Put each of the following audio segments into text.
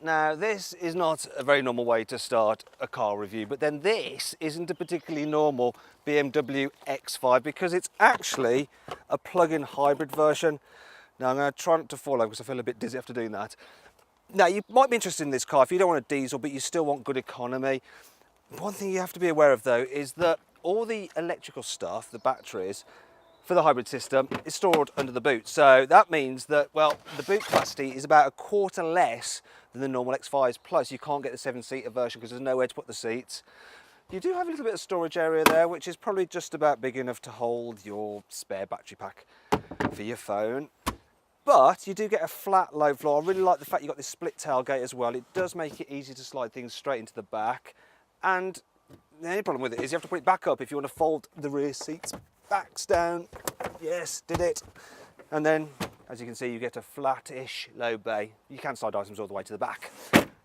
Now, this is not a very normal way to start a car review, but then this isn't a particularly normal BMW X5 because it's actually a plug-in hybrid version. Now, I'm going to try not to fall over because I feel a bit dizzy after doing that. Now, you might be interested in this car if you don't want a diesel, but you still want good economy. One thing you have to be aware of, though, is that all the electrical stuff, the batteries, for the hybrid system is stored under the boot. So that means that, well, the boot capacity is about a quarter less than the normal X5s, plus you can't get the 7-seater version because there's nowhere to put the seats. You do have a little bit of storage area there, which is probably just about big enough to hold your spare battery pack for your phone. But you do get a flat low floor. I really like the fact you've got this split tailgate as well. It does make it easy to slide things straight into the back. And the only problem with it is you have to put it back up if you want to fold the rear seats. Backs down, yes, did it. And then, as you can see, you get a flat-ish low bay. You can slide items all the way to the back.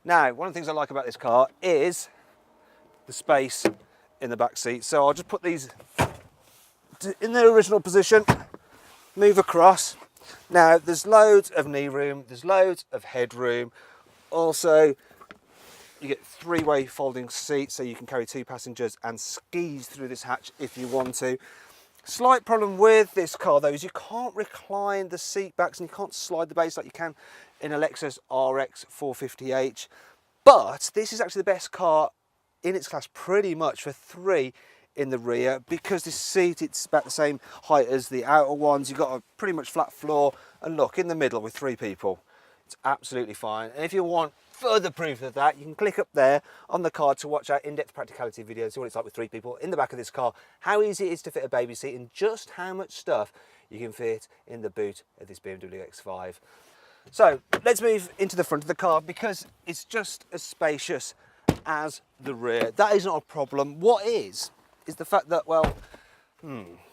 Now, one of the things I like about this car is the space in the back seat. So I'll just put these in their original position, move across. Now, there's loads of knee room, there's loads of headroom. Also, you get 3-way folding seats so you can carry 2 passengers and skis through this hatch if you want to. Slight problem with this car though is you can't recline the seat backs and you can't slide the base like you can in a Lexus RX 450h. But this is actually the best car in its class pretty much for 3 in the rear, because this seat, it's about the same height as the outer ones. You've got a pretty much flat floor, and look, in the middle with 3 people, it's absolutely fine. And if you want further proof of that, you can click up there on the card to watch our in-depth practicality video, see what it's like with 3 people in the back of this car, how easy it is to fit a baby seat, and just how much stuff you can fit in the boot of this BMW X5. So let's move into the front of the car, because it's just as spacious as the rear. That is not a problem. What is the fact that, well,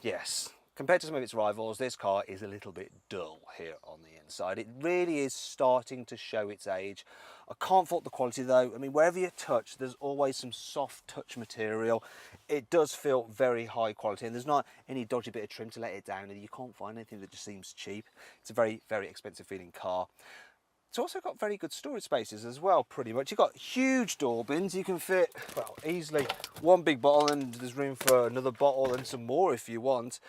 yes, compared to some of its rivals, this car is a little bit dull here on the inside. It really is starting to show its age. I can't fault the quality though. I mean, wherever you touch, there's always some soft touch material. It does feel very high quality, and there's not any dodgy bit of trim to let it down, and you can't find anything that just seems cheap. It's a very, very expensive feeling car. It's also got very good storage spaces as well, pretty much. You've got huge door bins. You can fit, well, easily 1 big bottle, and there's room for another bottle and some more if you want.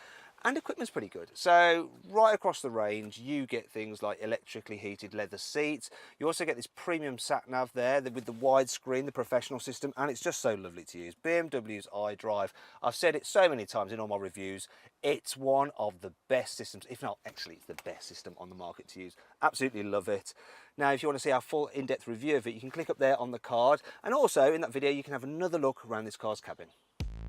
And equipment's pretty good. So right across the range, you get things like electrically heated leather seats. You also get this premium sat-nav there with the widescreen, the professional system, and it's just so lovely to use. BMW's iDrive. I've said it so many times in all my reviews. It's one of the best systems, if not actually it's the best system on the market to use. Absolutely love it. Now, if you want to see our full in-depth review of it, you can click up there on the card. And also in that video, you can have another look around this car's cabin.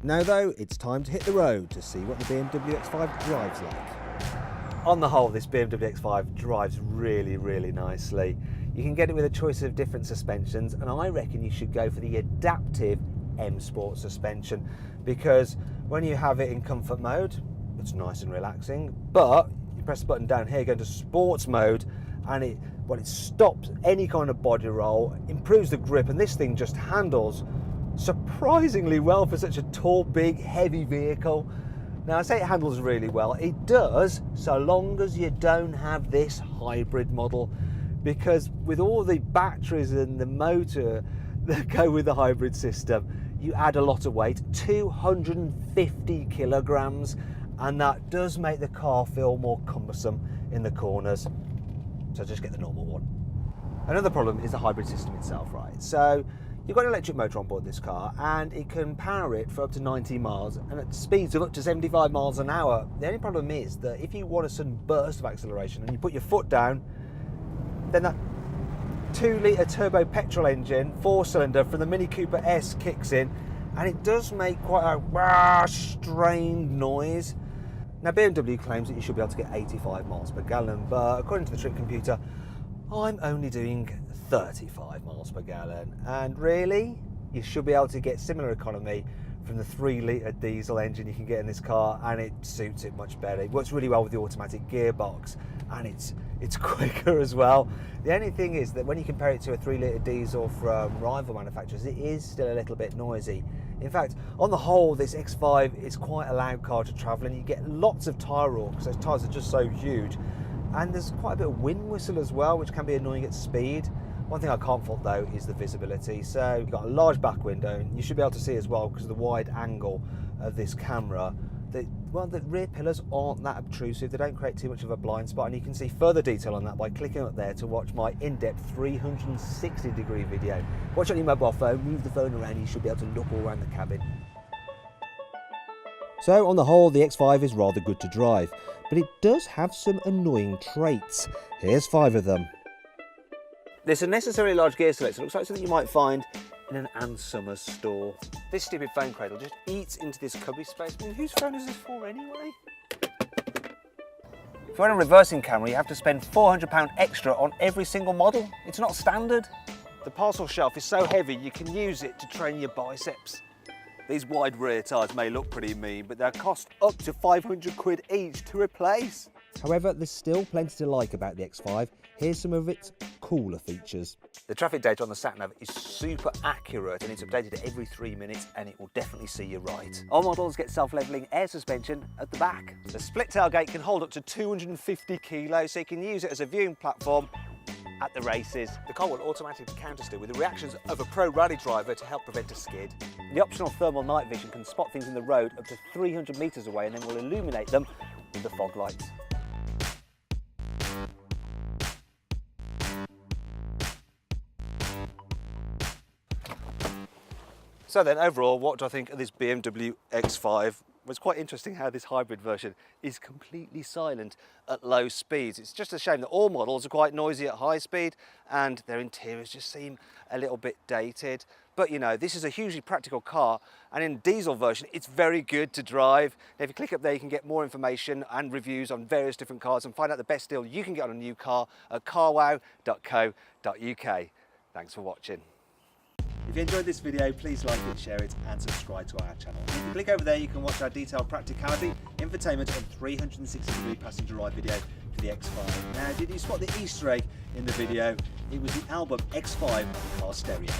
Now though, it's time to hit the road to see what the BMW X5 drives like. On the whole, this BMW X5 drives really, really nicely. You can get it with a choice of different suspensions, and I reckon you should go for the adaptive M Sport suspension, because when you have it in comfort mode, it's nice and relaxing, but you press the button down here, go into sports mode, and it stops any kind of body roll, improves the grip, and this thing just handles surprisingly well for such a tall, big, heavy vehicle. Now, I say it handles really well. It does, so long as you don't have this hybrid model, because with all the batteries and the motor that go with the hybrid system, you add a lot of weight, 250 kilograms, and that does make the car feel more cumbersome in the corners. So just get the normal one. Another problem is the hybrid system itself, right? So you've got an electric motor on board this car, and it can power it for up to 90 miles and at speeds of up to 75 miles an hour. The only problem is that if you want a sudden burst of acceleration and you put your foot down, then that 2-litre turbo petrol engine, 4-cylinder from the Mini Cooper S kicks in, and it does make quite a strained noise. Now, BMW claims that you should be able to get 85 miles per gallon, but according to the trip computer, I'm only doing 35 miles per gallon, and really you should be able to get similar economy from the 3-litre diesel engine you can get in this car, and it suits it much better. It works really well with the automatic gearbox, and it's quicker as well. The only thing is that when you compare it to a 3-litre diesel from rival manufacturers, it is still a little bit noisy. In fact, on the whole, this X5 is quite a loud car to travel in. You get lots of tyre roar because those tyres are just so huge, and there's quite a bit of wind whistle as well, which can be annoying at speed. One thing I can't fault though is the visibility. So you've got a large back window, and you should be able to see as well, because of the wide angle of this camera, that, well, the rear pillars aren't that obtrusive. They don't create too much of a blind spot, and you can see further detail on that by clicking up there to watch my in-depth 360-degree video. Watch on your mobile phone, move the phone around, and you should be able to look all around the cabin. So on the whole, the X5 is rather good to drive, but it does have some annoying traits. Here's 5 of them. There's a necessarily large gear selector. It looks like something you might find in an Ann Summers store. This stupid phone cradle just eats into this cubby space. I mean, whose phone is this for anyway? If you're on a reversing camera, you have to spend £400 extra on every single model. It's not standard. The parcel shelf is so heavy you can use it to train your biceps. These wide rear tyres may look pretty mean, but they'll cost up to 500 quid each to replace. However, there's still plenty to like about the X5. Here's some of its cooler features. The traffic data on the sat-nav is super accurate, and it's updated every 3 minutes, and it will definitely see you right. All models get self-levelling air suspension at the back. The split tailgate can hold up to 250 kilos, so you can use it as a viewing platform at the races. The car will automatically counter-steer with the reactions of a pro rally driver to help prevent a skid. The optional thermal night vision can spot things in the road up to 300 metres away, and then will illuminate them with the fog lights. So then, overall, what do I think of this BMW X5? Well, it's quite interesting how this hybrid version is completely silent at low speeds. It's just a shame that all models are quite noisy at high speed, and their interiors just seem a little bit dated. But you know, this is a hugely practical car, and in diesel version, it's very good to drive. Now, if you click up there, you can get more information and reviews on various different cars and find out the best deal you can get on a new car at carwow.co.uk. Thanks for watching. If you enjoyed this video, please like it, share it, and subscribe to our channel. If you click over there, you can watch our detailed practicality, infotainment, and 360-degree passenger ride video for the X5. Now, did you spot the Easter egg in the video? It was the album X5 car stereo.